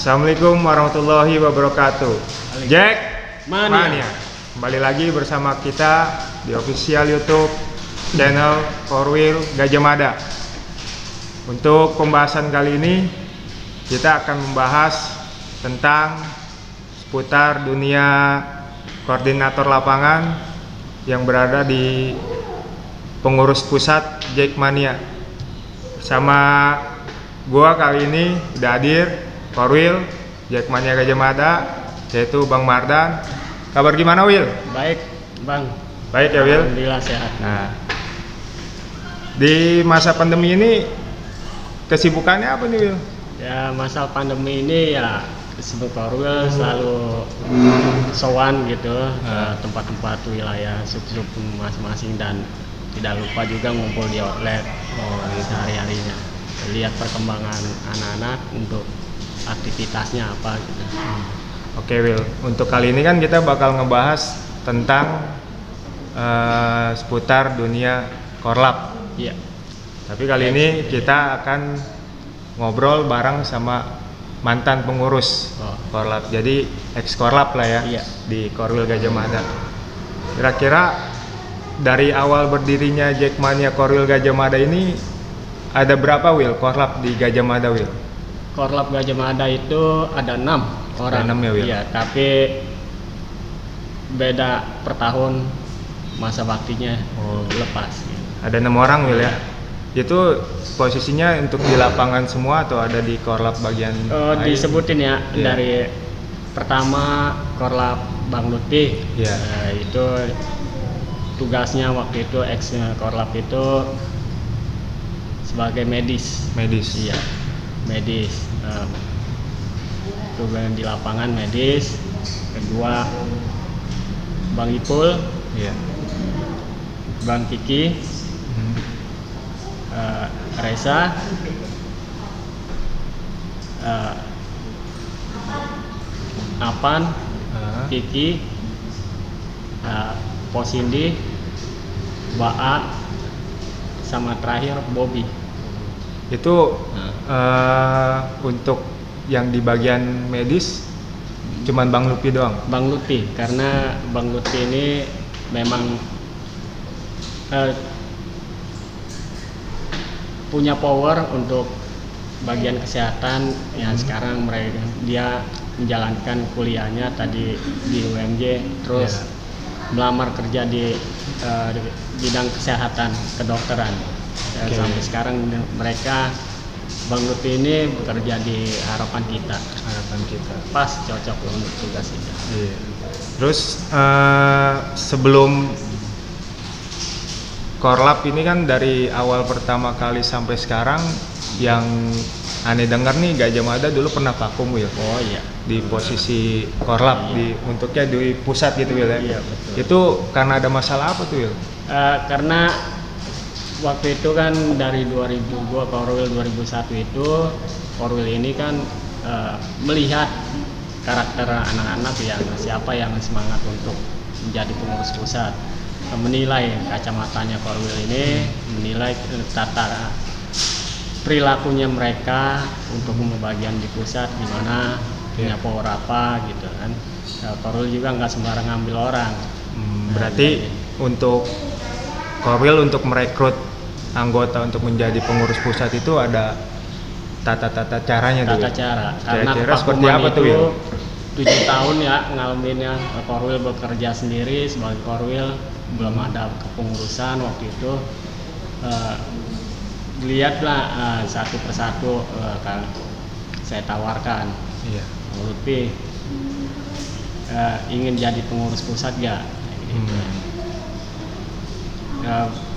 Assalamualaikum warahmatullahi wabarakatuh. Jack Mania. Kembali lagi bersama kita di official YouTube channel Korwil Gajah Mada. Untuk pembahasan kali ini kita akan membahas tentang seputar dunia koordinator lapangan yang berada di pengurus pusat Jack Mania. Bersama gua kali ini udah hadir Korwil Jack Mania Gajah Mada, yaitu Bang Mardan. Kabar gimana, Wil? Baik, Bang. Baik ya, Wil? Alhamdulillah sehat. Nah, di masa pandemi ini kesibukannya apa nih, Wil? Ya, masa pandemi ini ya kesibukan Korwil selalu sowan gitu ke tempat-tempat wilayah sub-sub masing-masing, dan tidak lupa juga ngumpul di outlet sehari-harinya. Lihat perkembangan anak-anak untuk aktivitasnya apa gitu. Oke, Will. Untuk kali ini kan kita bakal ngebahas tentang seputar dunia korlap. Iya. Tapi kali ini kita akan ngobrol bareng sama mantan pengurus korlap. Jadi ex korlap lah ya. Iya. Di Korwil Gajah Mada. Kira-kira dari awal berdirinya Jack Mania Korwil Gajah Mada ini ada berapa, Will, korlap di Gajah Mada, Will? Korlap Gajah Mada itu ada 6 orang. Ada 6 ya, Will? Iya, tapi beda per tahun masa baktinya lepas. Ada 6 orang, Will, ya? Itu posisinya untuk di lapangan semua atau ada di korlap bagian lain? Disebutin ya, Iya. dari pertama korlap Bang Lutfi. Iya. Itu tugasnya waktu itu ex korlap itu sebagai medis. Iya, medis. Tugas di lapangan medis. Kedua Bang Ipul, Iya. Bang Kiki, Reza, Apan, Kiki, Posindi, Ba'a, sama terakhir Bobby. Itu untuk yang di bagian medis cuman Bang Lutfi doang? Bang Lutfi, karena Bang Lutfi ini memang punya power untuk bagian kesehatan. Ya sekarang dia menjalankan kuliahnya tadi di UMJ, terus melamar kerja di bidang kesehatan kedokteran. Sampai sekarang mereka Bang Lutfi ini bekerja di Harapan Kita. Pas cocok untuk tugas ini. Iya. Terus sebelum korlap ini kan dari awal pertama kali sampai sekarang, yang aneh dengar nih Gajah Mada dulu pernah vakum, Will. Oh iya. Di posisi korlap, untuknya di pusat gitu, Will, ya? Iya, betul. Itu karena ada masalah apa tuh, Will? Karena waktu itu kan dari 2002 Korwil 2001 itu Korwil ini kan melihat karakter anak-anak yang siapa yang semangat untuk menjadi pengurus pusat, menilai kacamatanya Korwil ini, menilai tata perilakunya mereka untuk pembagian di pusat gimana, punya power apa gitu kan. Korwil juga nggak sembarang ngambil orang. Berarti untuk Korwil untuk merekrut anggota untuk menjadi pengurus pusat itu ada tata caranya tuh. Tata cara. Karena Kira-kira seperti vakuman apa tuh, itu Will? 7 tahun ya ngalaminnya. Korwil bekerja sendiri sebagai Korwil, belum ada kepengurusan waktu itu. Lihatlah satu persatu kan saya tawarkan. Iya. Lutfi ingin jadi pengurus pusat gak? Gitu.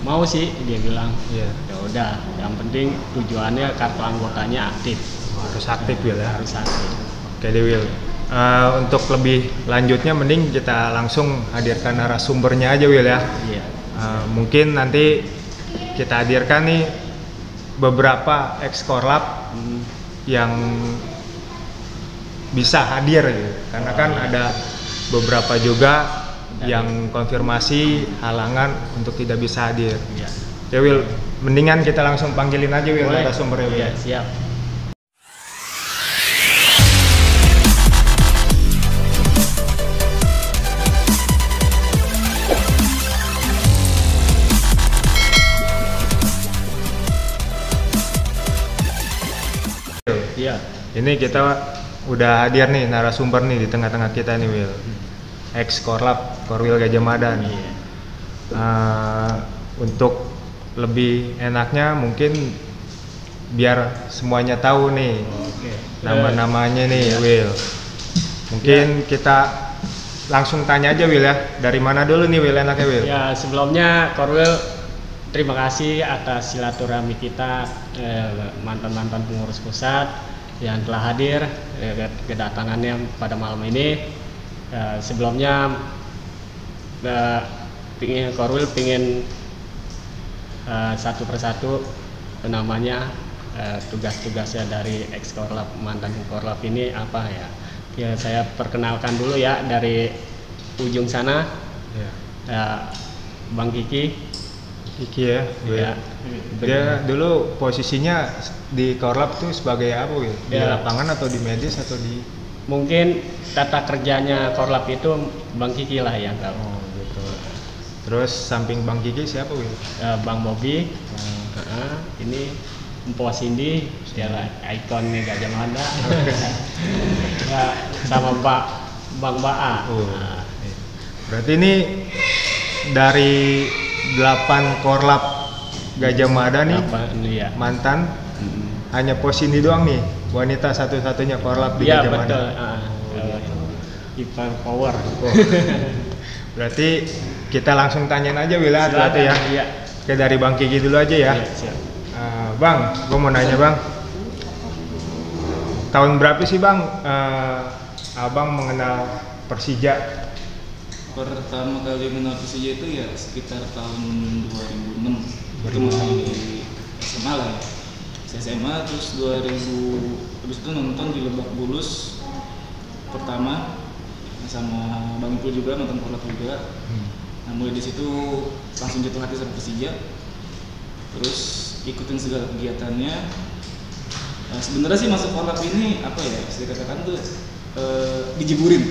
Mau sih, dia bilang. Iya. Ya udah, yang penting tujuannya kartu anggotanya aktif. Harus aktif, Will, ya? Harus aktif. Oke deh, Will. Untuk lebih lanjutnya mending kita langsung hadirkan narasumbernya aja, Will, ya. Iya. Mungkin nanti kita hadirkan nih beberapa ex korlap yang bisa hadir gitu. Karena kan ada beberapa juga yang konfirmasi halangan untuk tidak bisa hadir. Iya. Ya, Will, mendingan kita langsung panggilin aja, Will, narasumbernya, Will. Iya, siap. Ini kita udah hadir nih narasumber nih di tengah-tengah kita nih Will. Ex Korlap Korwil Gajah Mada nih. Untuk lebih enaknya mungkin biar semuanya tahu nih nama-namanya nih Will. Mungkin kita langsung tanya aja Will ya. Dari mana dulu nih Will enaknya Will? Ya sebelumnya Korwil terima kasih atas silaturahmi kita mantan-mantan pengurus pusat yang telah hadir kedatangannya pada malam ini. Sebelumnya Korwil pingin satu persatu namanya tugas-tugasnya dari ex Korlap mantan Korlap ini apa ya? Ya saya perkenalkan dulu ya dari ujung sana Bang Kiki ya. Dia dulu posisinya di Korlap tuh sebagai apa Will? Di lapangan atau di medis atau di? Mungkin tata kerjanya Korlap itu Bang Kiki lah yang tahu. Oh gitu. Terus samping Bang Kiki siapa Will? Bang Bobby. Ini Mpo Cindy, dia ikonnya Gajah Mada. Sama Bang Baa. Berarti ini dari 8 Korlap Gajah Mada nih mantan hanya Mpo Cindy doang nih wanita satu-satunya Korlap di Gajah Mada. Hyper power. Berarti kita langsung tanyain aja Will berarti ya. Iya. Oke, dari Bang Kiki dulu aja ya. Siap. Bang, gue mau nanya Bang, tahun berapa sih Bang Abang mengenal Persija? Pertama kali mengenal Persija itu ya sekitar tahun 2006. Itu masih di SMA lah ya. SMA terus 2000 terus itu nonton di Lebak Bulus pertama sama Bang Ipul juga, nonton Korlap juga. Nah mulai di situ langsung jatuh hati sama Persija. Terus ikutin segala kegiatannya. Sebenarnya sih masuk Korlap ini apa ya? Saya katakan tuh dijeburin.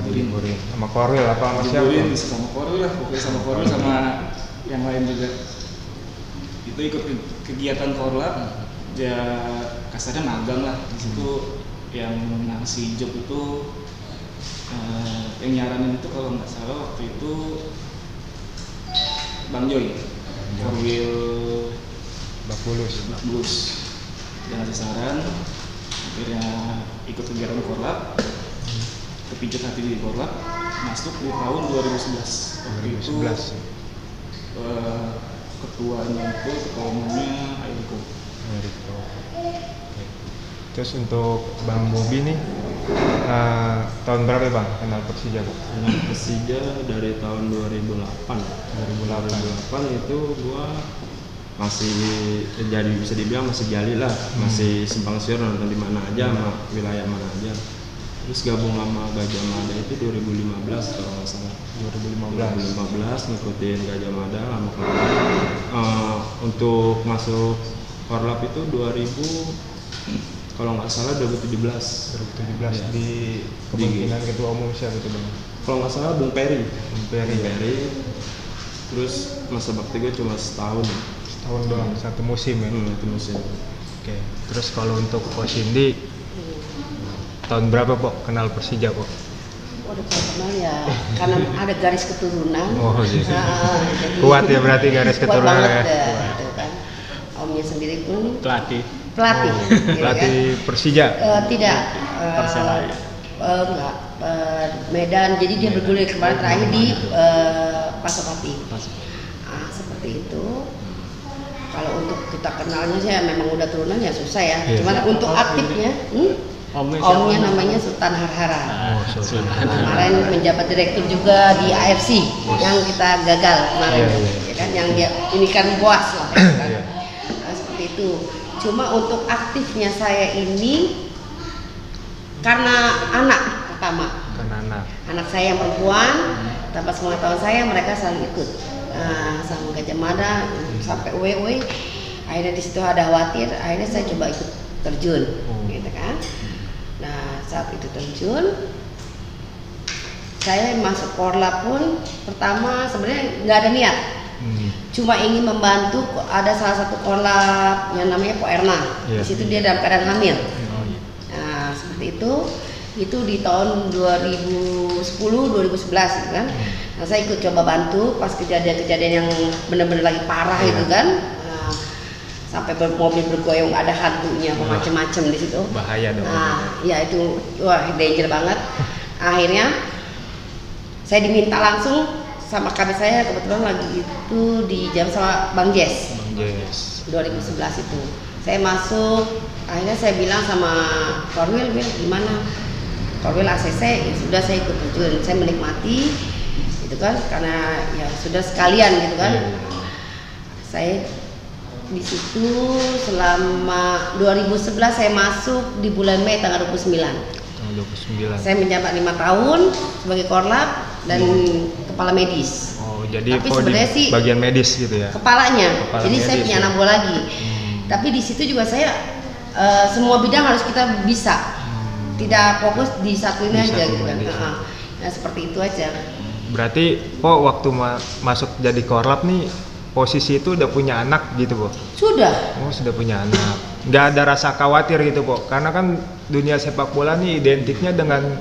Dijeburin sama Korwil apa sama siapa? Dijeburin bisa sama Korwil lah, pokoknya sama Korwil sama yang lain juga. Itu ikut kegiatan Korlap, ya kasarnya magang lah. Di situ yang ngasih job itu yang nyaranin itu kalau nggak salah waktu itu Bang Joy. Korwil Lebak Bulus. Dia ngasih saran, akhirnya ikut kegiatan Korlap, kepincut hati di Korlap, masuk di tahun 2011. Waktu itu ketuanya itu ketua umumnya Airiko. Terus untuk Bang Bobby nih tahun berapa Bang kenal Persija Bang? Kenal Persija dari tahun 2008 itu gua masih jadi bisa dibilang masih jali lah, masih simpang siur nonton di mana aja sama wilayah mana aja. Terus gabung sama Gajah Mada itu 2015 kalau nggak salah. 2015 ngikutin Gajah Mada lama kelamaan. Untuk masuk Korlap itu 2000 kalau nggak salah 2017 ya. Di kepemimpinan ketua umum siapa itu Bang? Kalau nggak salah Bung Peri. Terus masa bakti gue cuma setahun doang, satu musim ya? Satu musim. Oke. Terus kalau untuk Mpo Cindy tahun berapa Pok kenal Persija Pok? Udah kenal ya, karena ada garis keturunan. Oh gitu. Jadi Kuat ya berarti garis keturunan ya? Gitu kan. Omnya sendiri pun Pelatih. Gitu pelatih kan? Persija? Tidak. Persela ya? Enggak. Medan. Jadi dia bergulir kemarin terakhir di Pasopati. Seperti itu. Kalau untuk kita kenalnya sih memang udah turunan ya susah ya. Cuman untuk aktifnya, omnya namanya Sultan Harhara. Kemarin menjabat direktur juga di AFC yang kita gagal kemarin, ya kan? Yang dia ini kan Boas lah, ya kan? Seperti itu. Cuma untuk aktifnya saya ini karena anak pertama. Anak saya yang perempuan, tanpa sepengetahuan saya mereka selalu ikut. Sama Gajah Mada sampai UW, akhirnya di situ ada khawatir, akhirnya saya coba ikut terjun, gitu kan. Nah saat itu terjun, saya masuk Korlap pun pertama sebenarnya nggak ada niat, cuma ingin membantu. Ada salah satu Korlap yang namanya Po Erna, di situ dia dalam keadaan hamil. seperti itu di tahun 2010 2011 gitu kan. Nah, saya ikut coba bantu pas kejadian-kejadian yang benar-benar lagi parah itu kan. Nah, sampai mobil bergoyang ada hantunya macam-macam di situ. Bahaya dong. Nah, ya itu wah danger banget. Akhirnya saya diminta langsung sama KB saya, kebetulan lagi itu di jam sama Bang Jess. 2011 itu. Saya masuk, akhirnya saya bilang sama Korwil, gimana? Korwil ACC, ya sudah saya ikut terjun, saya menikmati itu kan karena ya sudah sekalian gitu kan. Saya di situ selama 2011 saya masuk di bulan Mei tanggal 29. Saya menjabat 5 tahun sebagai korlap dan kepala medis. Oh, jadi tapi sebenarnya sih bagian medis gitu ya. Kepalanya. Kepala jadi medis, saya punya 6 buah lagi. Tapi di situ juga saya semua bidang harus kita bisa. Tidak fokus di satu ini aja gitu kan. Nah, seperti itu aja. Berarti Po waktu masuk jadi korlap nih posisi itu udah punya anak gitu Po? Sudah. Oh, sudah punya anak. Nggak ada rasa khawatir gitu Po? Karena kan dunia sepak bola nih identiknya dengan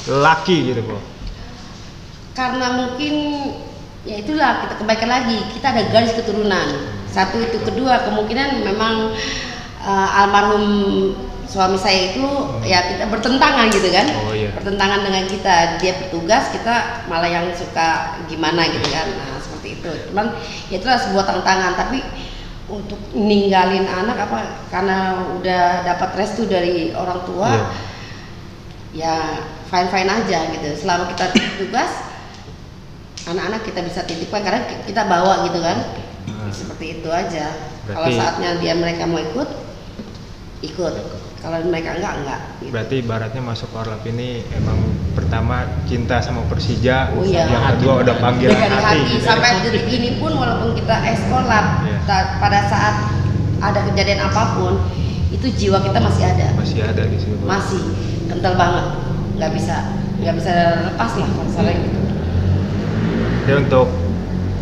laki gitu Po. Karena mungkin ya itulah kita kebaikan lagi, kita ada garis keturunan. Satu itu, kedua kemungkinan memang almarhum suami saya itu ya kita bertentangan gitu kan. Oh, iya. Bertentangan dengan kita, dia petugas, kita malah yang suka gimana gitu kan. Nah, seperti itu. Cuman ya itulah sebuah tantangan, tapi untuk ninggalin anak apa karena udah dapat restu dari orang tua. Ya fine-fine aja gitu. Selama kita tugas anak-anak kita bisa titipkan karena kita bawa gitu kan. Seperti itu aja. Kalau saatnya mereka mau ikut. Kalau mereka enggak gitu. Berarti ibaratnya masuk korlap ini emang pertama cinta sama Persija, iya. Yang kedua udah panggilan dari hati gitu. Sampai detik ini pun walaupun kita ex-korlap, pada saat ada kejadian apapun itu jiwa kita masih ada. Masih ada di situ. Masih kental banget, nggak bisa lepas lah masalah gitu. Jadi untuk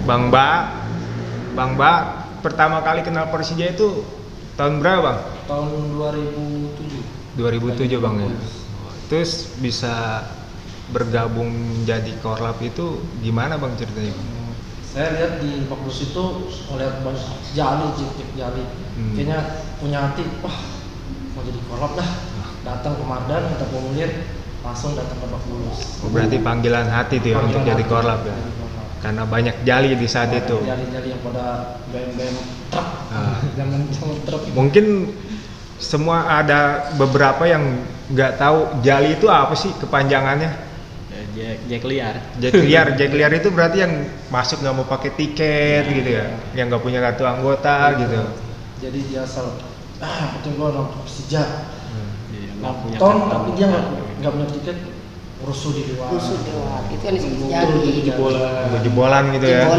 Bang Ba pertama kali kenal Persija itu tahun berapa Bang? Tahun 2007 Bang ya. Terus bisa bergabung jadi korlap itu gimana Bang ceritanya? Saya lihat di Bagus itu melihat Bang Jali, kayaknya punya hati, wah mau jadi korlap dah. Datang ke Mardan minta formulir, langsung datang ke Bagus. Oh, berarti panggilan hati tuh ya untuk jadi korlap ya? Karena banyak jali di saat itu. Jali-jali yang pada BM truk, zaman truk. Mungkin semua ada beberapa yang nggak tahu jali itu apa sih kepanjangannya? Jack liar. Jack liar itu berarti yang masuk nggak mau pakai tiket gitu ya, yang nggak punya kartu anggota gitu. Jadi dia asal penting gua nonton Persija. Nonton tapi dia nggak punya tiket. Rusuh di luar. Itu kan disebut jadi. Jebolan gitu ya.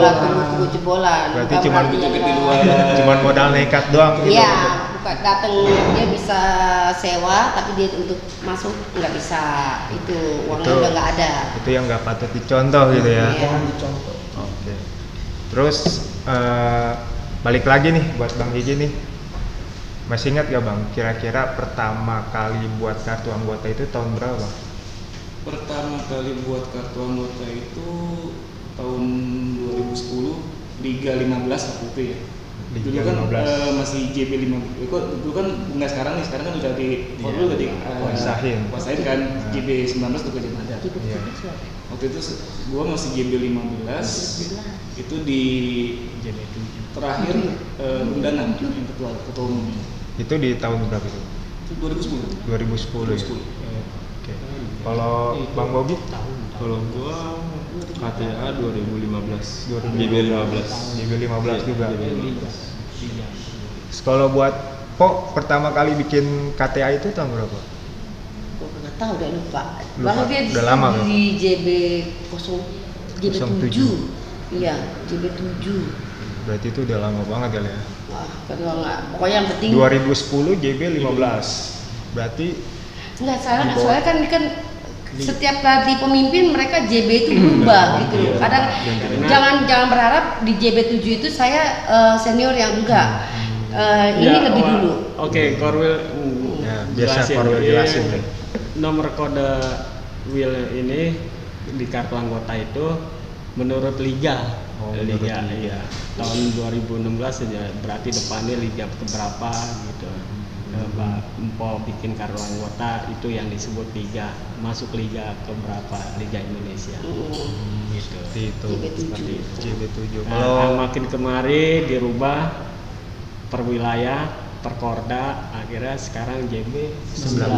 Jebolan. Berarti cuman modal nekat doang gitu. Iya, bukan datang dia bisa sewa tapi dia untuk masuk nggak bisa, itu uangnya udah nggak ada. Itu yang nggak patut dicontoh gitu ya. Jangan dicontoh. Oke. Terus balik lagi nih buat Bang Gigi nih. Masih ingat gak Bang, kira-kira pertama kali buat kartu anggota itu tahun berapa? Pertama kali buat kartu anggota itu tahun 2010 Liga 15 waktu itu ya. Dulu kan masih JB 15. Dulu kan nggak sekarang nih, sekarang kan udah udah kuasain kan JB 19 tuh ke Jemada. Waktu itu gua masih JB 15 itu di JB 7 terakhir undangan yang ketua umum. Itu di tahun berapa itu? 2010. Oke. Kalau Bang Bobi? Kalau gua KTA 2015. JB 15 juga. Kalau buat Po pertama kali bikin KTA itu tahun berapa? Gua nggak tahu, udah lupa. Baru dia udah lama kan? Di JB 7. Iya, JB 7. Berarti itu udah lama banget kali ya. Wah, kedua nggak. Pokoknya yang penting 2010 JB 15. Berarti enggak salah, soalnya kan setiap ganti pemimpin mereka JB itu berubah gitu. Kadang jangan berharap di JB 7 itu saya senior yang enggak. Ini lebih dulu. Oke, Korwil biasa jelasin. Korwil jelasin nih. Nomor kode wheel ini di kartu anggota itu menurut liga. Oh, menurut liga. Iya. Tahun 2016 aja berarti depannya liga keberapa gitu. Empok bikin kartu anggota itu yang disebut liga, masuk liga keberapa, Liga Indonesia. Gitu. Seperti itu. JB7. Nah, makin kemari dirubah per wilayah, per korda, akhirnya sekarang JB19.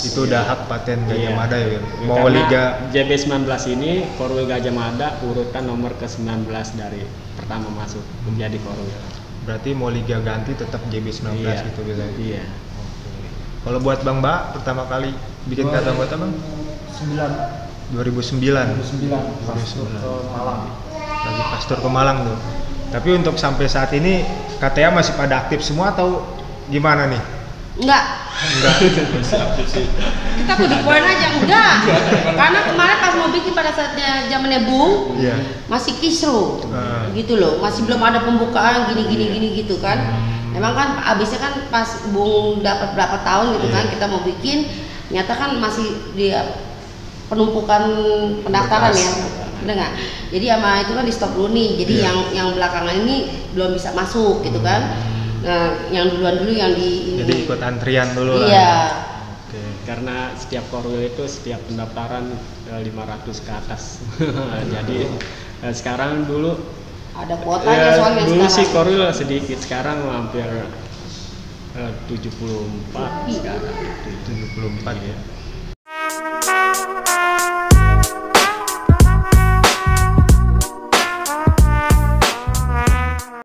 Itu udah hak paten Gajah Iya. Mada ya. Mau Karena liga JB19 ini Korwil Gajah Mada urutan nomor ke-19 dari pertama masuk menjadi Korwil. berarti mau liga ganti tetap JB19 Iya. gitu biasanya. Iya. Kalau buat Bang Ba pertama kali bikin kartu anggota Bang 2009. 2009 pas ke Malang. Lagi pas tur ke Malang tuh. Tapi untuk sampai saat ini KTA masih pada aktif semua atau gimana nih? Enggak, kita kudu poin aja enggak. Karena kemarin pas mau bikin pada saatnya zamannya Bung, Iya. masih kisru, gitu loh, masih belum ada pembukaan gini gitu kan. Emang kan abisnya kan pas Bung dapat berapa tahun gitu kan, kita mau bikin, nyata kan masih di penumpukan pendaftaran ya, bener nggak? Jadi sama itu kan di stop dulu nih, jadi yang belakangan ini belum bisa masuk gitu kan. Nah, yang duluan dulu yang di Jadi ikut antrian dulu lah. Iya. Oke. Karena setiap Korwil itu setiap pendaftaran 500 ke atas. Jadi sekarang dulu Ada kuotanya soalnya dulu sih sekarang. Korwil sedikit, sekarang hampir 74 sekarang. 74 ya.